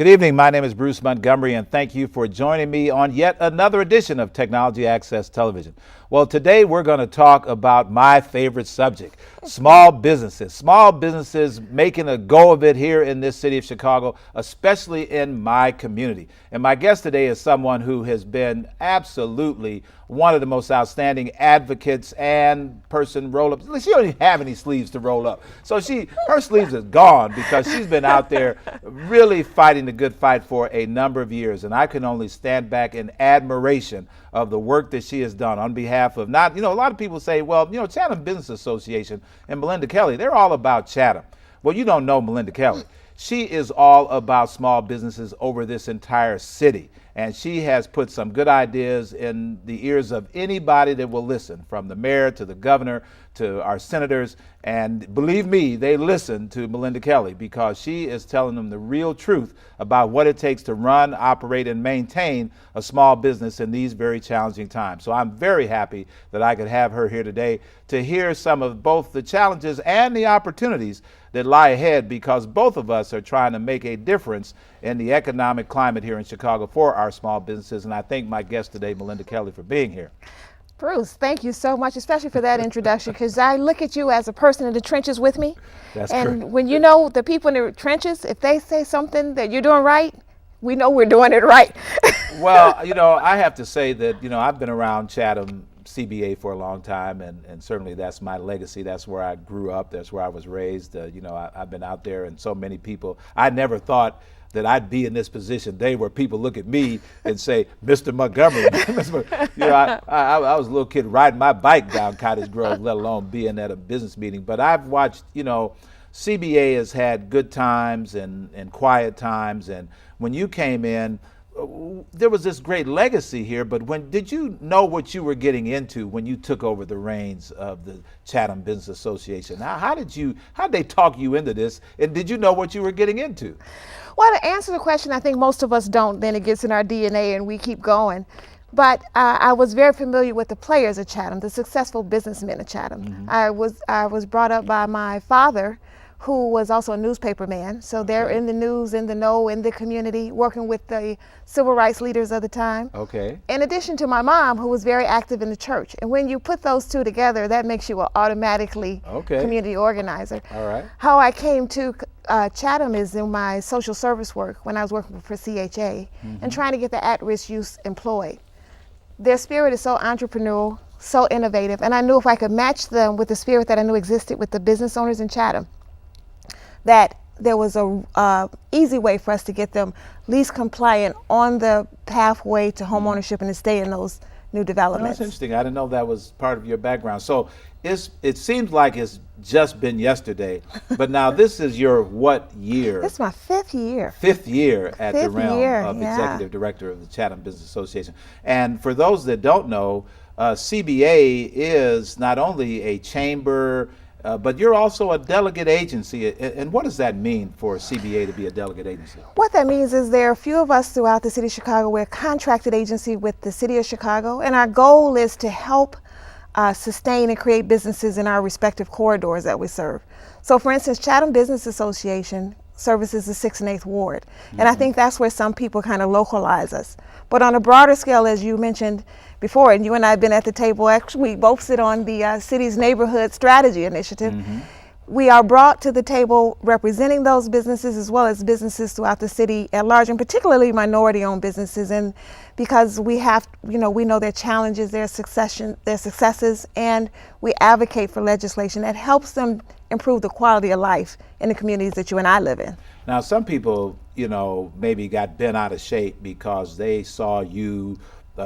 Good evening. My name is Bruce Montgomery, and thank you for joining me on yet another edition of Technology Access Television. Well, today we're going to talk about my favorite subject, small businesses. Small businesses making a go of it here in this city of Chicago, especially in my community. And my guest today is someone who has been absolutely one of the most outstanding advocates and person roll-ups. She don't even have any sleeves to roll up. So her sleeves is gone because she's been out there really fighting the good fight for a number of years. And I can only stand back in admiration of the work that she has done on behalf of a lot of people say, well, Chatham Business Association and Melinda Kelly, they're all about Chatham. Well, you don't know Melinda Kelly. She is all about small businesses over this entire city. And she has put some good ideas in the ears of anybody that will listen, from the mayor to the governor to our senators. And believe me, they listen to Melinda Kelly because she is telling them the real truth about what it takes to run, operate, and maintain a small business in these very challenging times. So I'm very happy that I could have her here today to hear some of both the challenges and the opportunities that lie ahead, because both of us are trying to make a difference in the economic climate here in Chicago for our small businesses. And I thank my guest today, Melinda Kelly, for being here. Bruce, thank you so much, especially for that introduction, because I look at you as a person in the trenches with me. That's and correct. When you know the people in the trenches, if they say something that you're doing right, we know we're doing it right. Well, I have to say that, I've been around Chatham CBA for a long time, and certainly that's my legacy. That's where I grew up. That's where I was raised. I've been out there, and so many people, I never thought that I'd be in this position today where people look at me and say, Mr. Montgomery. I was a little kid riding my bike down Cottage Grove, let alone being at a business meeting. But I've watched, CBA has had good times and quiet times. And when you came in, there was this great legacy here, but did you know what you were getting into when you took over the reins of the Chatham Business Association? How did they talk you into this, and did you know what you were getting into? Well, to answer the question, I think most of us don't. Then it gets in our DNA and we keep going. But I was very familiar with the players at Chatham, the successful businessmen at Chatham. Mm-hmm. I was brought up by my father, who was also a newspaper man. So they're in the news, in the know, in the community, working with the civil rights leaders of the time. Okay. In addition to my mom, who was very active in the church. And when you put those two together, that makes you automatically community organizer. All right. How I came to Chatham is in my social service work when I was working for CHA and trying to get the at-risk youth employed. Their spirit is so entrepreneurial, so innovative, and I knew if I could match them with the spirit that I knew existed with the business owners in Chatham, that there was a easy way for us to get them least compliant on the pathway to home ownership and to stay in those new developments. That's interesting. I didn't know that was part of your background. So it seems like it's just been yesterday, but now this is your what year? This is my fifth year. Fifth year at the realm of Executive Director of the Chatham Business Association. And for those that don't know, CBA is not only a chamber, but you're also a delegate agency. And what does that mean for CBA to be a delegate agency? What that means is there are a few of us throughout the city of Chicago. We're a contracted agency with the city of Chicago, and our goal is to help sustain and create businesses in our respective corridors that we serve. So for instance, Chatham Business Association services the 6th and 8th Ward. And I think that's where some people kind of localize us. But on a broader scale, as you mentioned before, and you and I have been at the table, actually we both sit on the city's neighborhood strategy initiative. We are brought to the table representing those businesses as well as businesses throughout the city at large, and particularly minority-owned businesses. And because we have, we know their challenges, their successes, and we advocate for legislation that helps them improve the quality of life in the communities that you and I live in. Now, some people, maybe got bent out of shape because they saw you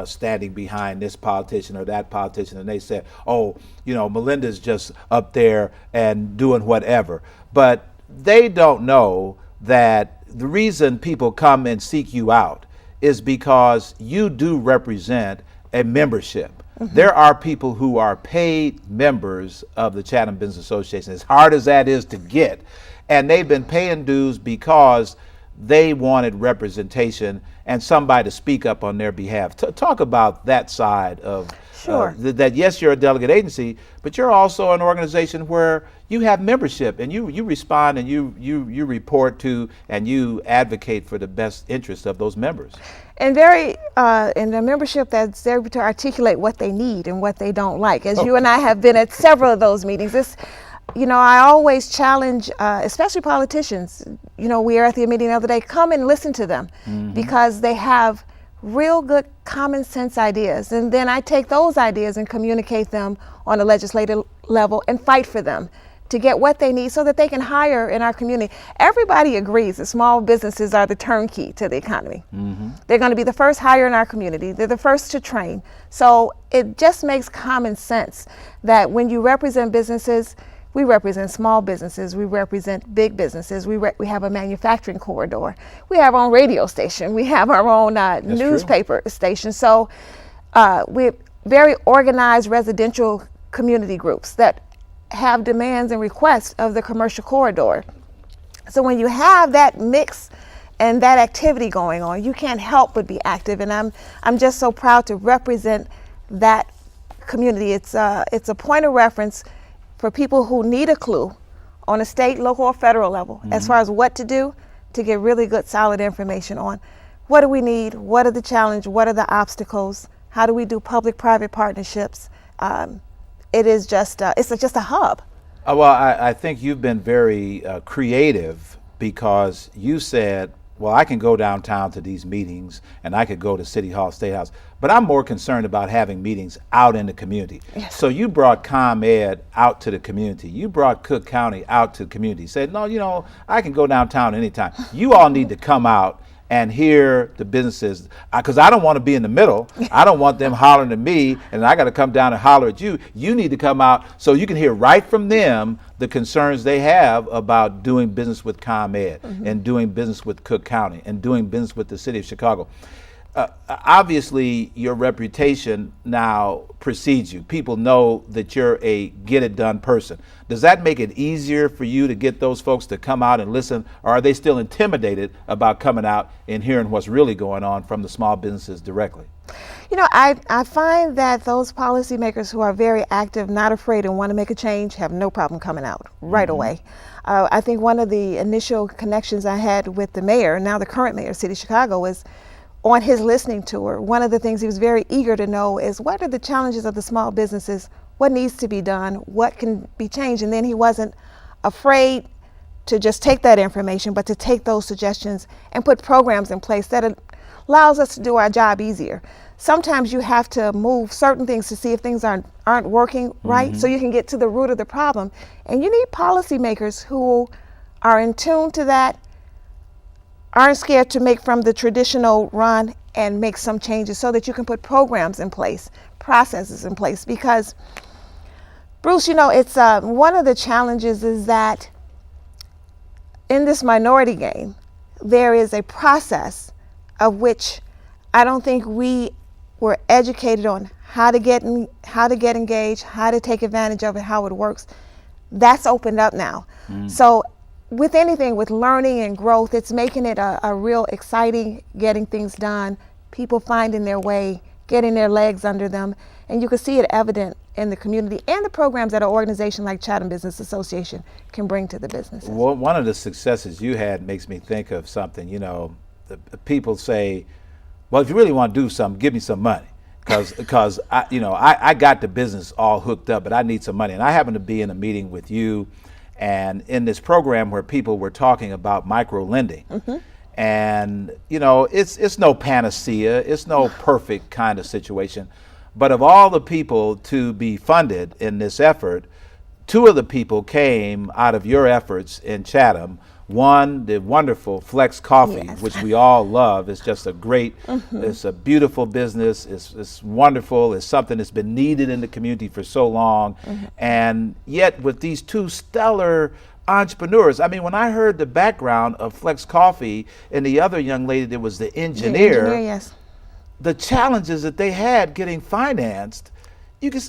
standing behind this politician or that politician, and they said, oh, Melinda's just up there and doing whatever. But they don't know that the reason people come and seek you out is because you do represent a membership. There are people who are paid members of the Chatham Business Association, as hard as that is to get, and they've been paying dues because they wanted representation and somebody to speak up on their behalf. Talk about that side of Sure. that. Yes, you're a delegate agency, but you're also an organization where you have membership and you respond and you report to and you advocate for the best interest of those members. And very in the membership that's there to articulate what they need and what they don't like. As you and I have been at several of those meetings, I always challenge, especially politicians. We were at the meeting the other day. Come and listen to them, because they have real good common sense ideas, and then I take those ideas and communicate them on a legislative level and fight for them to get what they need so that they can hire in our community. Everybody agrees that small businesses are the turnkey to the economy. They're going to be the first hire in our community. They're the first to train. So it just makes common sense that when you represent businesses, we represent small businesses, we represent big businesses, we have a manufacturing corridor, we have our own radio station, we have our own newspaper station. So we're very organized residential community groups that have demands and requests of the commercial corridor. So when you have that mix and that activity going on, you can't help but be active. And I'm just so proud to represent that community. It's a point of reference for people who need a clue on a state, local, or federal level as far as what to do to get really good, solid information on what do we need, what are the challenges, what are the obstacles, how do we do public-private partnerships. It is just it's just a hub. Well, I think you've been very creative, because you said, well, I can go downtown to these meetings and I could go to City Hall, State House, but I'm more concerned about having meetings out in the community. Yes. So you brought ComEd out to the community. You brought Cook County out to the community. Said, no, I can go downtown anytime. You all need to come out and hear the businesses, because I don't want to be in the middle. I don't want them hollering at me and I got to come down and holler at you. You need to come out so you can hear right from them the concerns they have about doing business with ComEd and doing business with Cook County and doing business with the city of Chicago. Obviously, your reputation now precedes you. People know that you're a get-it-done person. Does that make it easier for you to get those folks to come out and listen, or are they still intimidated about coming out and hearing what's really going on from the small businesses directly? I find that those policymakers who are very active, not afraid, and want to make a change have no problem coming out right away. I think one of the initial connections I had with the mayor, now the current mayor of the city of Chicago, was on his listening tour. One of the things he was very eager to know is what are the challenges of the small businesses, what needs to be done, what can be changed, and then he wasn't afraid to just take that information, but to take those suggestions and put programs in place that allows us to do our job easier. Sometimes you have to move certain things to see if things aren't working right, so you can get to the root of the problem. And you need policymakers who are in tune to that, aren't scared to make from the traditional run and make some changes so that you can put programs in place, processes in place. Because, Bruce, it's one of the challenges is that in this minority game, there is a process of which I don't think we were educated on how to get engaged, how to take advantage of it, how it works. That's opened up now. So with anything, with learning and growth, it's making it a real exciting, getting things done, people finding their way, getting their legs under them, and you can see it evident in the community and the programs that an organization like Chatham Business Association can bring to the businesses. Well, one of the successes you had makes me think of something. The people say, well, if you really want to do something, give me some money. Because I got the business all hooked up, but I need some money. And I happened to be in a meeting with you and in this program where people were talking about micro lending. And it's no panacea, it's no perfect kind of situation, but of all the people to be funded in this effort, two of the people came out of your efforts in Chatham. One, the wonderful Flex Coffee, Yes. which we all love. It's just a great, it's a beautiful business. It's wonderful. It's something that's been needed in the community for so long. And yet with these two stellar entrepreneurs, I mean, when I heard the background of Flex Coffee and the other young lady that was the engineer, Yes. the challenges that they had getting financed, you can,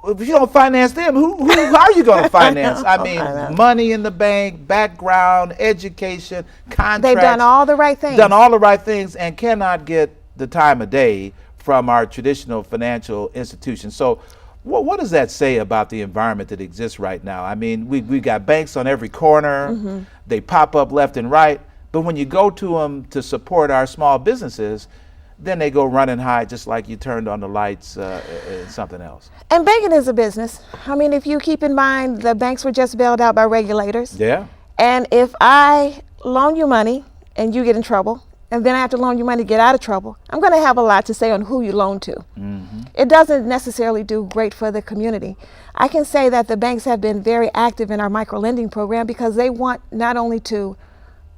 if you don't finance them, who are you going to finance? I mean, money in the bank, background, education, contracts. They've done all the right things. Done all the right things and cannot get the time of day from our traditional financial institutions. So what does that say about the environment that exists right now? I mean, we got banks on every corner. They pop up left and right. But when you go to them to support our small businesses, then they go run and hide just like you turned on the lights in something else. And banking is a business. I mean, if you keep in mind, the banks were just bailed out by regulators. Yeah. And if I loan you money and you get in trouble, and then I have to loan you money to get out of trouble, I'm going to have a lot to say on who you loan to. It doesn't necessarily do great for the community. I can say that the banks have been very active in our micro-lending program because they want not only to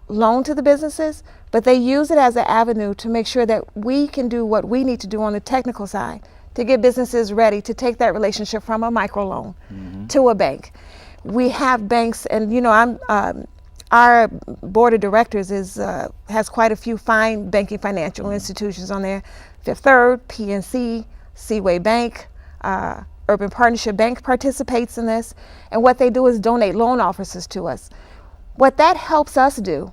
loan to the businesses, but they use it as an avenue to make sure that we can do what we need to do on the technical side to get businesses ready to take that relationship from a microloan to a bank. We have banks, and you know, our board of directors has quite a few fine banking financial institutions on there. Fifth Third, PNC, Seaway Bank, Urban Partnership Bank participates in this, and what they do is donate loan officers to us. What that helps us do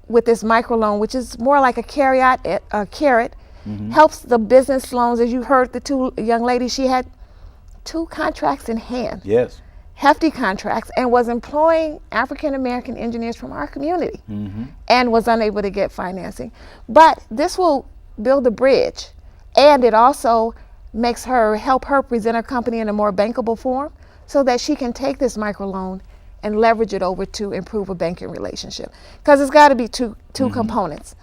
with this microloan, which is more like a carrot, helps the business loans. As you heard the two young ladies, she had 2 contracts in hand. Yes. Hefty contracts, and was employing African American engineers from our community and was unable to get financing. But this will build a bridge, and it also makes help her present her company in a more bankable form so that she can take this microloan and leverage it over to improve a banking relationship. Because it's got to be two components.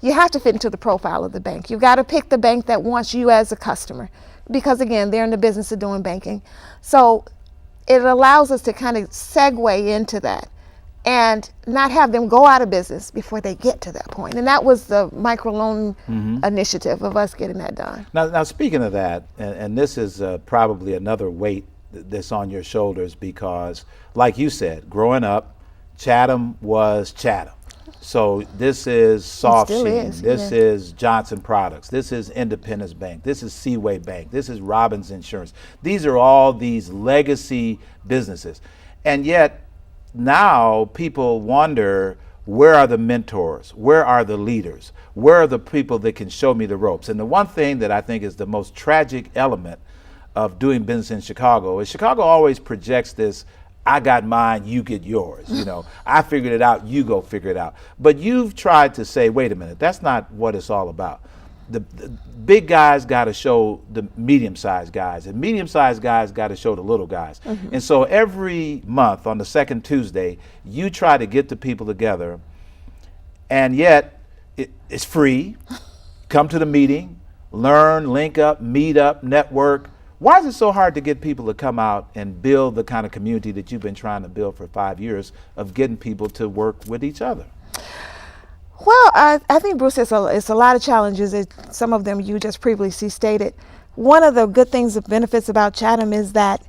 You have to fit into the profile of the bank. You've got to pick the bank that wants you as a customer, because again, they're in the business of doing banking. So it allows us to kind of segue into that and not have them go out of business before they get to that point. And that was the microloan initiative of us getting that done. Now speaking of that, and this is probably another weight that's on your shoulders, because like you said, growing up, Chatham was Chatham. So this is Soft Sheen, this is Johnson Products, this is Independence Bank, this is Seaway Bank, this is Robbins Insurance. These are all these legacy businesses. And yet now people wonder, where are the mentors? Where are the leaders? Where are the people that can show me the ropes? And the one thing that I think is the most tragic element of doing business in Chicago is Chicago always projects this, I got mine, you get yours. You know, I figured it out, you go figure it out. But you've tried to say, wait a minute, that's not what it's all about. The big guys got to show the medium-sized guys, and medium-sized guys got to show the little guys. And so every month on the second Tuesday, you try to get the people together, and yet it's free. Come to the meeting, learn, link up, meet up, network. Why is it so hard to get people to come out and build the kind of community that you've been trying to build for 5 years of getting people to work with each other? Well, I think, Bruce, it's a lot of challenges. Some of them you just previously stated. One of the good things, the benefits about Chatham is that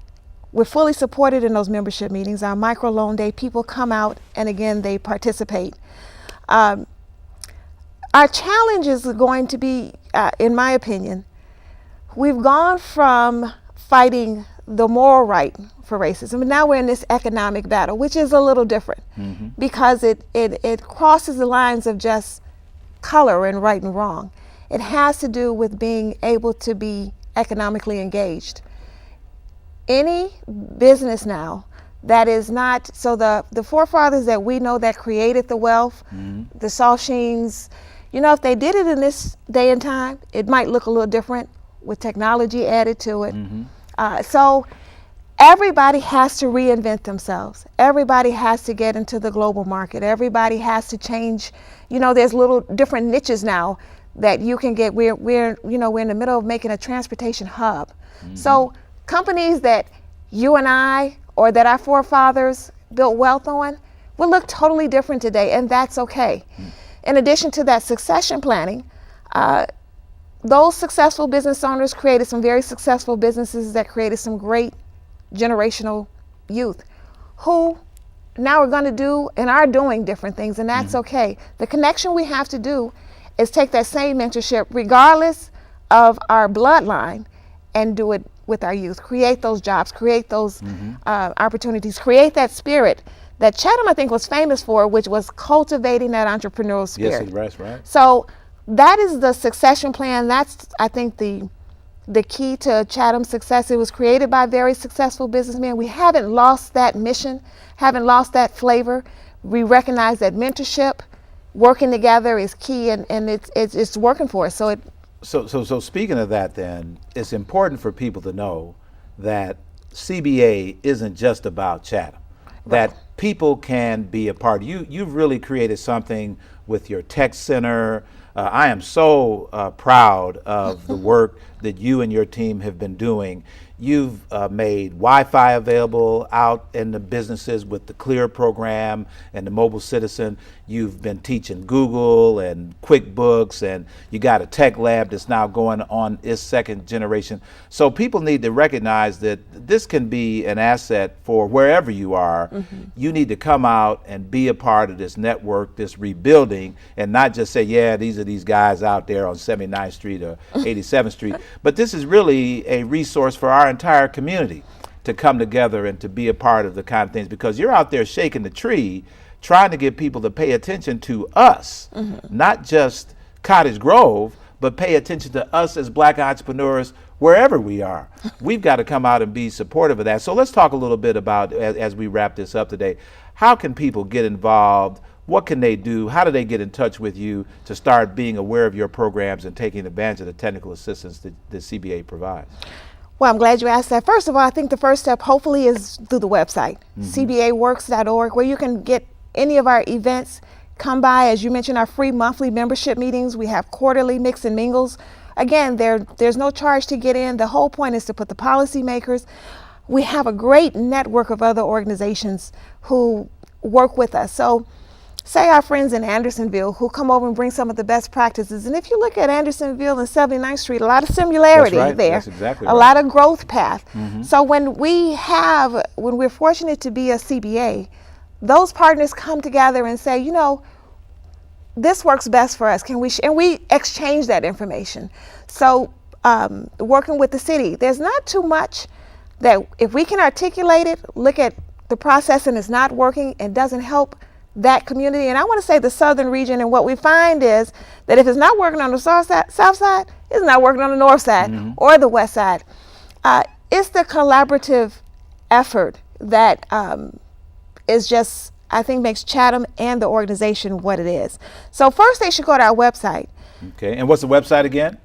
we're fully supported in those membership meetings. Our microloan day, people come out and again, they participate. Our challenge is going to be, in my opinion, we've gone from fighting the moral right for racism, and now we're in this economic battle, which is a little different because it crosses the lines of just color and right and wrong. It has to do with being able to be economically engaged. Any business now that is not, so the forefathers that we know that created the wealth, the Soft Sheens, you know, if they did it in this day and time, it might look a little different with technology added to it. So everybody has to reinvent themselves. Everybody has to get into the global market. Everybody has to change. You know, there's little different niches now that you can get. We're in the middle of making a transportation hub. So companies that you and I, or that our forefathers built wealth on, will look totally different today, and that's okay. In addition to that, succession planning, those successful business owners created some very successful businesses that created some great generational youth who now are going to do and are doing different things, and that's okay. The connection we have to do is take that same mentorship regardless of our bloodline and do it with our youth, create those jobs, create those opportunities, create that spirit that Chatham, I think, was famous for, which was cultivating that entrepreneurial spirit. Yes, right. So that is the succession plan. That's, I think, the key to Chatham's success. It was created by very successful businessmen. We haven't lost that mission, haven't lost that flavor. We recognize that mentorship, working together is key, and it's working for us. So speaking of that, then, it's important for people to know that CBA isn't just about Chatham. Right. That people can be a part. You've really created something with your tech center. I am so proud of the work that you and your team have been doing. You've made Wi-Fi available out in the businesses with the Clear program and the Mobile Citizen. You've been teaching Google and QuickBooks, and you got a tech lab that's now going on its second generation. So people need to recognize that this can be an asset for wherever you are. You need to come out and be a part of this network, this rebuilding, and not just say, yeah, these are these guys out there on 79th Street or 87th Street. But this is really a resource for our entire community to come together and to be a part of the kind of things, because you're out there shaking the tree, trying to get people to pay attention to us, not just Cottage Grove, but pay attention to us as Black entrepreneurs wherever we are. We've got to come out and be supportive of that. So let's talk a little bit about, as we wrap this up today, how can people get involved? What can they do? How do they get in touch with you to start being aware of your programs and taking advantage of the technical assistance that the CBA provides? Well, I'm glad you asked that. First of all, I think the first step hopefully is through the website, cbaworks.org, where you can get any of our events. Come by, as you mentioned, our free monthly membership meetings. We have quarterly mix and mingles. Again, there's no charge to get in. The whole point is to put the policymakers. We have a great network of other organizations who work with us. So say our friends in Andersonville who come over and bring some of the best practices. And if you look at Andersonville and 79th Street, a lot of similarity there. That's exactly right. A lot of growth path. So when we're fortunate to be a CBA, those partners come together and say, you know, this works best for us. Can we? And we exchange that information. So working with the city, there's not too much that if we can articulate it, look at the process and it's not working and doesn't help that community. And I want to say the southern region, and what we find is that if it's not working on the south side, it's not working on the north side or the west side. It's the collaborative effort that is just, I think, makes Chatham and the organization what it is. So first they should go to our website. Okay, and what's the website again?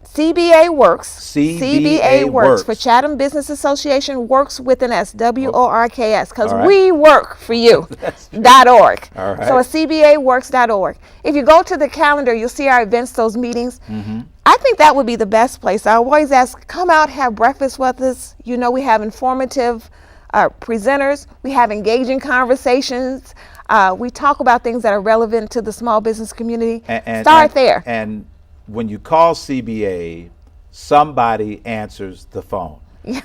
CBA Works. CBA Works for Chatham Business Association, works with an S, WORKS, because right. we work for you. .org. All right. So it's CBAworks.org. If you go to the calendar, you'll see our events, those meetings. I think that would be the best place. I always ask, come out, have breakfast with us. You know, we have informative presenters. We have engaging conversations. We talk about things that are relevant to the small business community. Start there. And when you call CBA, somebody answers the phone.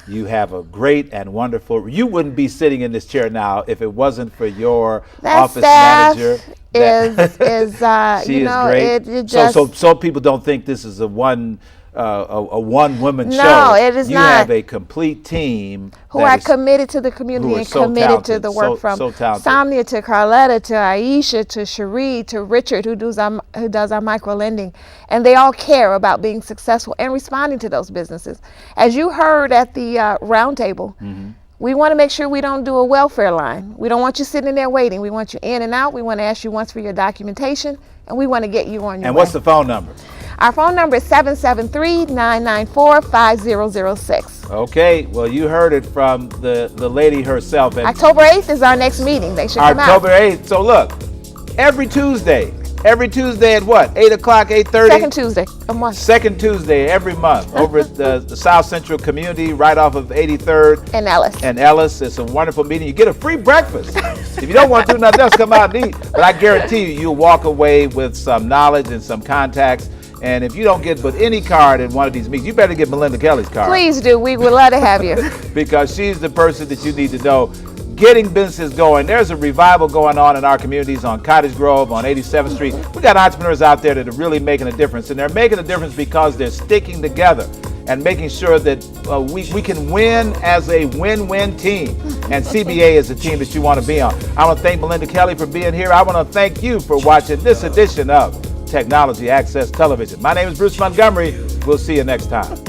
You have a great and wonderful, you wouldn't be sitting in this chair now if it wasn't for your office manager. She is great. So people don't think this is a one woman show. No, it is not. You have a complete team who are committed to the community and committed to the work, from Samnia to Carletta to Aisha to Cherie to Richard, who does our micro lending, and they all care about being successful and responding to those businesses. As you heard at the roundtable, we want to make sure we don't do a welfare line. We don't want you sitting there waiting. We want you in and out. We want to ask you once for your documentation, and we want to get you on your way. And what's the phone number? Our phone number is 773-994-5006. Okay, well, you heard it from the lady herself. And October 8th is our next meeting. They should come out. October 8th. So look, every Tuesday at what? 8 o'clock, 8:30? Second Tuesday a month. Second Tuesday every month over at the South Central Community, right off of 83rd. And Ellis. It's a wonderful meeting. You get a free breakfast. If you don't want to do nothing else, come out and eat. But I guarantee you'll walk away with some knowledge and some contacts. And if you don't get but any card in one of these meetings, you better get Melinda Kelly's card. Please do. We would love to have you. Because she's the person that you need to know. Getting businesses going. There's a revival going on in our communities on Cottage Grove, on 87th Street. We got entrepreneurs out there that are really making a difference, and they're making a difference because they're sticking together. and making sure that we can win as a win-win team. And CBA is the team that you want to be on. I want to thank Melinda Kelly for being here. I want to thank you for watching this edition of Technology Access Television. My name is Bruce Montgomery. We'll see you next time.